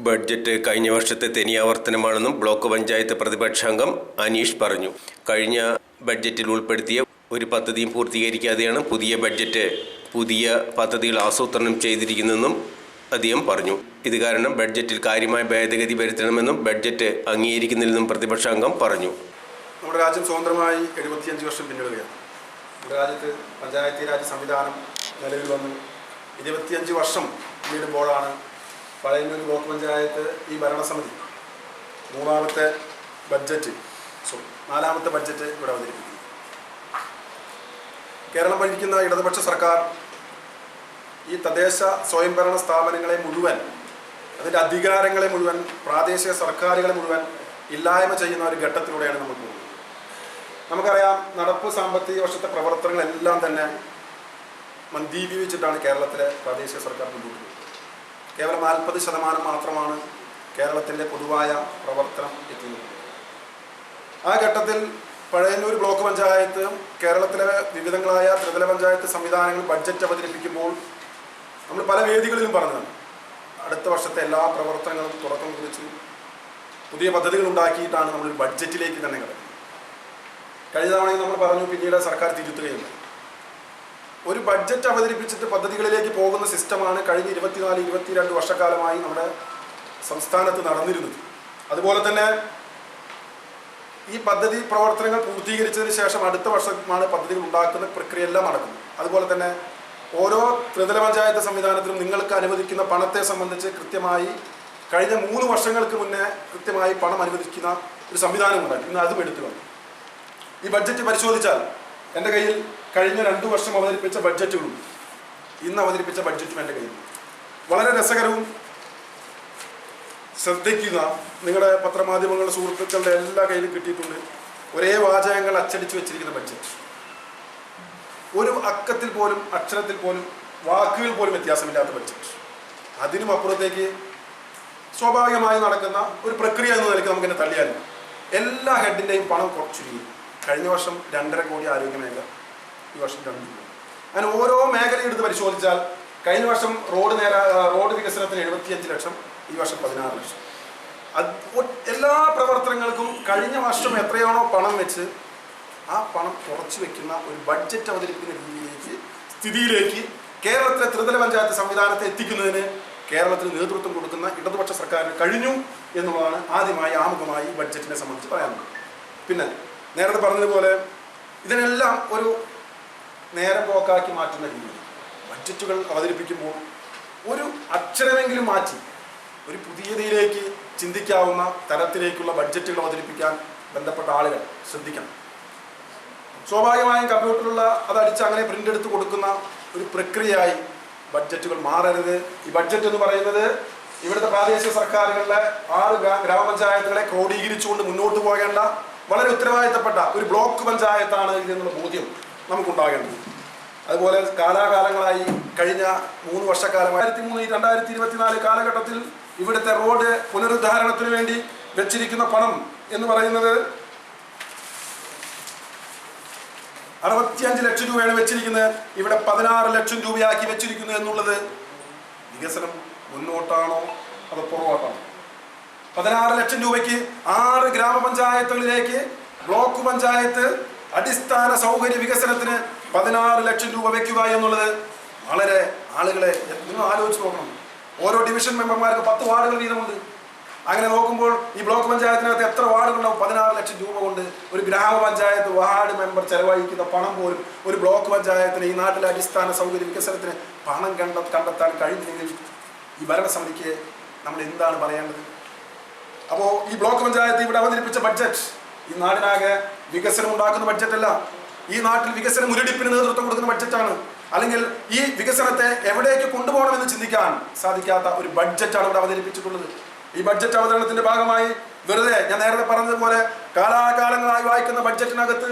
Budget കഴിഞ്ഞ വർഷത്തെ തനിയാവർത്തനമാണെന്നും block panchayat പ്രതിപക്ഷാംഗം Aneesh പറഞ്ഞു. കഴിഞ്ഞ ബഡ്ജറ്റിൽ ഉൾപ്പെടുത്തിയ ഒരു പദ്ധതിയും പൂർത്തീകരിക്കാതെയാണ് പുതിയ പദ്ധതികൾ ആസൂത്രണം ചെയ്തിരിക്കുന്നതെന്നും അദ്ദേഹം പറഞ്ഞു. ഇത് കാരണം ബഡ്ജറ്റിൽ കാര്യമായ ഭേദഗതി വരുത്തണമെന്നും ബഡ്ജറ്റ് അംഗീകരിക്കുന്നില്ലെന്നും പ്രതിപക്ഷാംഗം പറഞ്ഞു. നമ്മുടെ രാജ്യം സ്വതന്ത്രമായി 75 വർഷം പിന്നിടുകയാണ്. നമ്മുടെ രാജ്യത്ത് പഞ്ചായത്തി രാജ് സംവിധാനം നിലവിൽ വന്ന് 25 വർഷം പിന്നിടുമ്പോഴാണ് പഴയന്നൂർ ബ്ലോക്ക് പഞ്ചായത്ത് ഈ ഭരണസമിതി നാലാമത്തെ ബഡ്ജറ്റ് ഇവിടെ അവതരിപ്പിക്കുന്നു. കേരളം ഭരിക്കുന്ന ഇടതുപക്ഷ സർക്കാർ ഈ തദ്ദേശ സ്വയംഭരണ സ്ഥാപനങ്ങളെ മുഴുവൻ, അതിൻ്റെ അധികാരങ്ങളെ മുഴുവൻ, പ്രാദേശിക സർക്കാരുകളെ മുഴുവൻ ഇല്ലായ്മ ചെയ്യുന്ന ഒരു ഘട്ടത്തിലൂടെയാണ് നമ്മൾ പോകുന്നത്. നമുക്കറിയാം, നടപ്പ് സാമ്പത്തിക വർഷത്തെ പ്രവർത്തനങ്ങളെല്ലാം തന്നെ മന്ദീഭവിച്ചിട്ടാണ് കേരളത്തിലെ പ്രാദേശിക സർക്കാർ മുന്നോട്ട് പോകുന്നത്. കേവലം 40% മാത്രമാണ് കേരളത്തിൻ്റെ പൊതുവായ പ്രവർത്തനം എത്തുന്നത്. ആ ഘട്ടത്തിൽ പഴയന്നൂർ ബ്ലോക്ക് പഞ്ചായത്ത് കേരളത്തിലെ വിവിധങ്ങളായ ത്രിതല പഞ്ചായത്ത് സംവിധാനങ്ങൾ ബഡ്ജറ്റ് അവതരിപ്പിക്കുമ്പോൾ നമ്മൾ പല വേദികളിലും പറഞ്ഞതാണ്, അടുത്ത വർഷത്തെ എല്ലാ പ്രവർത്തനങ്ങളും തുടക്കം കുറിച്ച് പുതിയ പദ്ധതികൾ ഉണ്ടാക്കിയിട്ടാണ് നമ്മൾ ബഡ്ജറ്റിലേക്ക് തന്നെ കിടക്കുന്നത്. കഴിഞ്ഞ തവണയും നമ്മൾ പറഞ്ഞു, പിന്നീട് സർക്കാർ തിരുത്തുകയില്ല. ഒരു ബഡ്ജറ്റ് അവതരിപ്പിച്ചിട്ട് പദ്ധതികളിലേക്ക് പോകുന്ന സിസ്റ്റമാണ് കഴിഞ്ഞ 24-22 വർഷക്കാലമായി നമ്മുടെ സംസ്ഥാനത്ത് നടന്നിരുന്നത്. അതുപോലെ തന്നെ ഈ പദ്ധതി പ്രവർത്തനങ്ങൾ പൂർത്തീകരിച്ചതിന് ശേഷം അടുത്ത വർഷമാണ് പദ്ധതികൾ ഉണ്ടാക്കുന്ന പ്രക്രിയയെല്ലാം നടക്കുന്നത്. അതുപോലെ തന്നെ ഓരോ ത്രിതല പഞ്ചായത്ത് സംവിധാനത്തിലും നിങ്ങൾക്ക് അനുവദിക്കുന്ന പണത്തെ സംബന്ധിച്ച് കൃത്യമായി കഴിഞ്ഞ 3 വർഷങ്ങൾക്ക് മുന്നേ കൃത്യമായി പണം അനുവദിക്കുന്ന ഒരു സംവിധാനമുണ്ടായി. ഇന്ന് അതും എടുത്തു വന്നു. ഈ ബഡ്ജറ്റ് പരിശോധിച്ചാൽ എൻ്റെ കയ്യിൽ കഴിഞ്ഞ 2 വർഷം അവതരിപ്പിച്ച ബഡ്ജറ്റുകളും ഇന്ന് അവതരിപ്പിച്ച ബഡ്ജറ്റും എൻ്റെ കയ്യിൽ വളരെ രസകരവും ശ്രദ്ധിക്കുക. നിങ്ങളുടെ പത്രമാധ്യമങ്ങളുടെ സുഹൃത്തുക്കളുടെ എല്ലാ കയ്യിലും കിട്ടിയിട്ടുണ്ട്. ഒരേ വാചകങ്ങൾ അച്ചടിച്ചു വെച്ചിരിക്കുന്ന ബഡ്ജറ്റ്. ഒരു അക്കത്തിൽ പോലും, അക്ഷരത്തിൽ പോലും, വാക്കുകൾ പോലും വ്യത്യാസമില്ലാത്ത ബഡ്ജറ്റ്. അതിനും അപ്പുറത്തേക്ക് സ്വാഭാവികമായി നടക്കുന്ന ഒരു പ്രക്രിയ എന്ന നിലയ്ക്ക് നമുക്കെന്നെ തള്ളിയാലും എല്ലാ ഹെഡിൻ്റെയും പണം കുറച്ചിരിക്കും. കഴിഞ്ഞ വർഷം 2.5 കോടി ആരോഗ്യ മേഖല, ഈ വർഷം 2 കോടി. അങ്ങനെ ഓരോ മേഖലയും എടുത്ത് പരിശോധിച്ചാൽ കഴിഞ്ഞ വർഷം റോഡ് വികസനത്തിന് 75 ലക്ഷം, ഈ വർഷം 16 ലക്ഷം. എല്ലാ പ്രവർത്തനങ്ങൾക്കും കഴിഞ്ഞ വർഷം എത്രയാണോ പണം വെച്ച് ആ പണം കുറച്ച് വെക്കുന്ന ഒരു ബഡ്ജറ്റ് അവതരിപ്പിക്കുന്ന സ്ഥിതിയിലേക്ക് കേരളത്തിലെ ത്രിതല പഞ്ചായത്ത് സംവിധാനത്തെ എത്തിക്കുന്നതിന് കേരളത്തിന് നേതൃത്വം കൊടുക്കുന്ന ഇടതുപക്ഷ സർക്കാരിന് കഴിഞ്ഞു എന്നുള്ളതാണ് ആദ്യമായി ആമുഖമായി ഈ ബഡ്ജറ്റിനെ സംബന്ധിച്ച് പറയാനുള്ളത്. പിന്നെ നേരത്തെ പറഞ്ഞതുപോലെ ഇതിനെല്ലാം ഒരു നേരം പോക്കാക്കി മാറ്റുന്ന രീതിയിൽ ബഡ്ജറ്റുകൾ അവതരിപ്പിക്കുമ്പോൾ ഒരു അക്ഷരമെങ്കിലും മാറ്റി ഒരു പുതിയതിലേക്ക് ചിന്തിക്കാവുന്ന തരത്തിലേക്കുള്ള ബഡ്ജറ്റുകൾ അവതരിപ്പിക്കാൻ ബന്ധപ്പെട്ട ആളുകൾ ശ്രദ്ധിക്കണം. സ്വാഭാവികമായും കമ്പ്യൂട്ടറിലുള്ള അതടിച്ച് അങ്ങനെ പ്രിന്റ് എടുത്ത് കൊടുക്കുന്ന ഒരു പ്രക്രിയയായി ബഡ്ജറ്റുകൾ മാറരുത്. ഈ ബഡ്ജറ്റ് എന്ന് പറയുന്നത് ഇവിടുത്തെ പ്രാദേശിക സർക്കാരുകളിലെ 6 ഗ്രാമപഞ്ചായത്തുകളെ ക്രോഡീകരിച്ചുകൊണ്ട് മുന്നോട്ട് പോകേണ്ട വളരെ ഉത്തരവാദിത്തപ്പെട്ട ഒരു ബ്ലോക്ക് പഞ്ചായത്താണ് ഇതെന്നുള്ള ബോധ്യം നമുക്കുണ്ടാകേണ്ടത്. അതുപോലെ കാലാകാലങ്ങളായി കഴിഞ്ഞ 3 വർഷക്കാലം 2023-2024 കാലഘട്ടത്തിൽ ഇവിടുത്തെ റോഡ് പുനരുദ്ധാരണത്തിന് വേണ്ടി വെച്ചിരിക്കുന്ന പണം എന്ന് പറയുന്നത് 65 ലക്ഷം രൂപയാണ് വെച്ചിരിക്കുന്നത്. ഇവിടെ 16 ലക്ഷം രൂപയാക്കി വെച്ചിരിക്കുന്നു എന്നുള്ളത് വികസനം മുന്നോട്ടാണോ അതോ പുറകോട്ടാണോ? 16 ലക്ഷം രൂപയ്ക്ക് 6 ഗ്രാമപഞ്ചായത്തുകളിലേക്ക് ബ്ലോക്ക് പഞ്ചായത്ത് അടിസ്ഥാന സൗകര്യ വികസനത്തിന് 16 ലക്ഷം രൂപ വെക്കുക എന്നുള്ളത് വളരെ ആളുകളെ നിങ്ങൾ ആലോചിച്ച് നോക്കണം. ഓരോ ഡിവിഷൻ മെമ്പർമാർക്ക് 10 വാർഡുകൾ വീതമുണ്ട്. അങ്ങനെ നോക്കുമ്പോൾ ഈ ബ്ലോക്ക് പഞ്ചായത്തിനകത്ത് എത്ര വാർഡുകളുണ്ടാവും? 16 ലക്ഷം രൂപ കൊണ്ട് ഒരു ഗ്രാമപഞ്ചായത്ത് വാർഡ് മെമ്പർ ചെലവഴിക്കുന്ന പണം പോലും ഒരു ബ്ലോക്ക് പഞ്ചായത്തിന് ഈ നാട്ടിലെ അടിസ്ഥാന സൗകര്യ വികസനത്തിന് പണം കണ്ടെത്താൻ കഴിഞ്ഞെങ്കിൽ ഈ ഭരണസമിതിക്ക് നമ്മൾ എന്താണ് പറയേണ്ടത്? അപ്പോൾ ഈ ബ്ലോക്ക് പഞ്ചായത്ത് ഇവിടെ അവതരിപ്പിച്ച ബഡ്ജറ്റ് ഈ നാടിനാകെ വികസനം ഉണ്ടാക്കുന്ന ബഡ്ജറ്റല്ല, ഈ നാട്ടിൽ വികസന മുരടിപ്പിന് നേതൃത്വം കൊടുക്കുന്ന ബഡ്ജറ്റാണ്. അല്ലെങ്കിൽ ഈ വികസനത്തെ എവിടേക്ക് കൊണ്ടുപോകണമെന്ന് ചിന്തിക്കാൻ സാധിക്കാത്ത ഒരു ബഡ്ജറ്റാണ് ഇവിടെ അവതരിപ്പിച്ചിട്ടുള്ളത്. ഈ ബഡ്ജറ്റ് അവതരണത്തിന്റെ ഭാഗമായി വെറുതെ ഞാൻ നേരത്തെ പറഞ്ഞതുപോലെ കാലാകാലങ്ങളായി വായിക്കുന്ന ബഡ്ജറ്റിനകത്ത്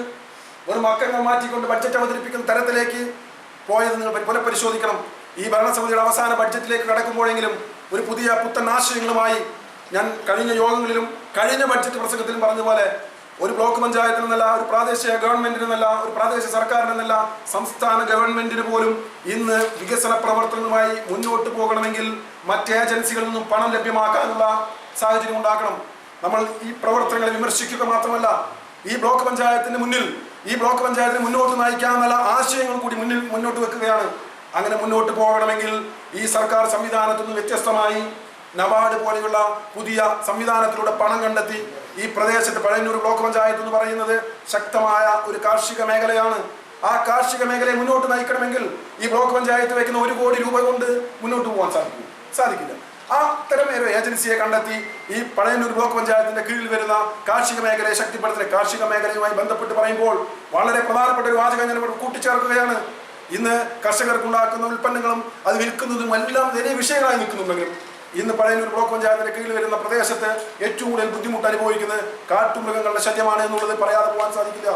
വെറും അക്കങ്ങൾ മാറ്റിക്കൊണ്ട് ബഡ്ജറ്റ് അവതരിപ്പിക്കുന്ന തരത്തിലേക്ക് പോയത് നിങ്ങൾ പുനഃപരിശോധിക്കണം. ഈ ഭരണസമിതിയുടെ അവസാന ബഡ്ജറ്റിലേക്ക് കടക്കുമ്പോഴെങ്കിലും ഒരു പുത്തൻ ആശയങ്ങളുമായി ഞാൻ കഴിഞ്ഞ യോഗങ്ങളിലും കഴിഞ്ഞ ബഡ്ജറ്റ് പ്രസംഗത്തിലും പറഞ്ഞതുപോലെ ഒരു ബ്ലോക്ക് പഞ്ചായത്തിനെന്നല്ല, ഒരു പ്രാദേശിക ഗവൺമെന്റിനെന്നല്ല, ഒരു പ്രാദേശിക സർക്കാരിനെന്നല്ല, സംസ്ഥാന ഗവൺമെന്റിന് പോലും ഇന്ന് വികസന പ്രവർത്തനവുമായി മുന്നോട്ട് പോകണമെങ്കിൽ മറ്റ് ഏജൻസികളിൽ നിന്നും പണം ലഭ്യമാക്കാനുള്ള സാഹചര്യം ഉണ്ടാക്കണം. നമ്മൾ ഈ പ്രവർത്തനങ്ങളെ വിമർശിക്കുക മാത്രമല്ല, ഈ ബ്ലോക്ക് പഞ്ചായത്തിന് മുന്നോട്ട് നയിക്കാനുള്ള ആശയങ്ങൾ കൂടി മുന്നോട്ട് വെക്കുകയാണ്. അങ്ങനെ മുന്നോട്ട് പോകണമെങ്കിൽ ഈ സർക്കാർ സംവിധാനത്തിൽ നിന്ന് വ്യത്യസ്തമായി നബാർഡ് പോലെയുള്ള പുതിയ സംവിധാനത്തിലൂടെ പണം കണ്ടെത്തി ഈ പ്രദേശത്ത് പഴയന്നൂർ ബ്ലോക്ക് പഞ്ചായത്ത് എന്ന് പറയുന്നത് ശക്തമായ ഒരു കാർഷിക മേഖലയാണ്. ആ കാർഷിക മേഖലയെ മുന്നോട്ട് നയിക്കണമെങ്കിൽ ഈ ബ്ലോക്ക് പഞ്ചായത്ത് വയ്ക്കുന്ന 1 കോടി രൂപ കൊണ്ട് മുന്നോട്ട് പോകാൻ സാധിക്കില്ല. ആ തരം ഒരു ഏജൻസിയെ കണ്ടെത്തി ഈ പഴയന്നൂർ ബ്ലോക്ക് പഞ്ചായത്തിന്റെ കീഴിൽ വരുന്ന കാർഷിക മേഖലയെ ശക്തിപ്പെടുത്തുന്ന കാർഷിക മേഖലയുമായി ബന്ധപ്പെട്ട് പറയുമ്പോൾ വളരെ പ്രധാനപ്പെട്ട ഒരു വാചകം ഞാൻ കൂട്ടിച്ചേർക്കുകയാണ്. ഇന്ന് കർഷകർക്കുണ്ടാക്കുന്ന ഉൽപ്പന്നങ്ങളും അത് വിൽക്കുന്നതും എല്ലാം വലിയ വിഷയങ്ങളായി നിൽക്കുന്നുണ്ടെങ്കിലും ഇന്ന് പഴയന്നൂർ ബ്ലോക്ക് പഞ്ചായത്തിന്റെ കീഴിൽ വരുന്ന പ്രദേശത്ത് ഏറ്റവും കൂടുതൽ ബുദ്ധിമുട്ട് അനുഭവിക്കുന്നത് കാട്ടുമൃഗങ്ങളുടെ ശല്യമാണ് എന്നുള്ളത് പറയാതെ പോകാൻ സാധിക്കില്ല.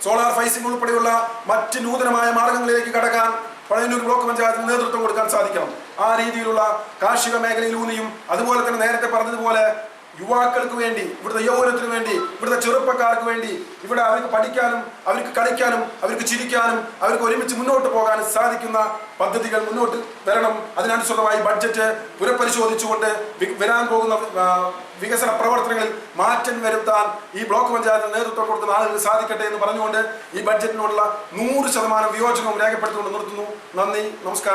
സോളാർ ഫൈസിംഗ് ഉൾപ്പെടെയുള്ള മറ്റ് നൂതനമായ മാർഗങ്ങളിലേക്ക് കടക്കാൻ പഴയന്നൂർ ബ്ലോക്ക് പഞ്ചായത്തിന് നേതൃത്വം കൊടുക്കാൻ സാധിക്കണം. ആ രീതിയിലുള്ള കാർഷിക മേഖലയിലൂന്നിയും അതുപോലെ തന്നെ നേരത്തെ പറഞ്ഞതുപോലെ യുവാക്കൾക്ക് വേണ്ടി, ഇവിടുത്തെ യൗവനത്തിന് വേണ്ടി, ഇവിടുത്തെ ചെറുപ്പക്കാർക്ക് വേണ്ടി, ഇവിടെ അവർക്ക് പഠിക്കാനും അവർക്ക് കളിക്കാനും അവർക്ക് ചിരിക്കാനും അവർക്ക് ഒരുമിച്ച് മുന്നോട്ട് പോകാനും സാധിക്കുന്ന പദ്ധതികൾ മുന്നോട്ട് വരണം. അതിനനുസൃതമായി ബഡ്ജറ്റ് പുനഃപരിശോധിച്ചുകൊണ്ട് വരാൻ പോകുന്ന വികസന പ്രവർത്തനങ്ങളിൽ മാറ്റം വരുത്താൻ ഈ ബ്ലോക്ക് പഞ്ചായത്തിന് നേതൃത്വം കൊടുക്കുന്ന ആളുകൾ സാധിക്കട്ടെ എന്ന് പറഞ്ഞുകൊണ്ട് ഈ ബഡ്ജറ്റിനോടുള്ള 100% വിയോജനവും രേഖപ്പെടുത്തിക്കൊണ്ട് നിർത്തുന്നു. നന്ദി, നമസ്കാരം.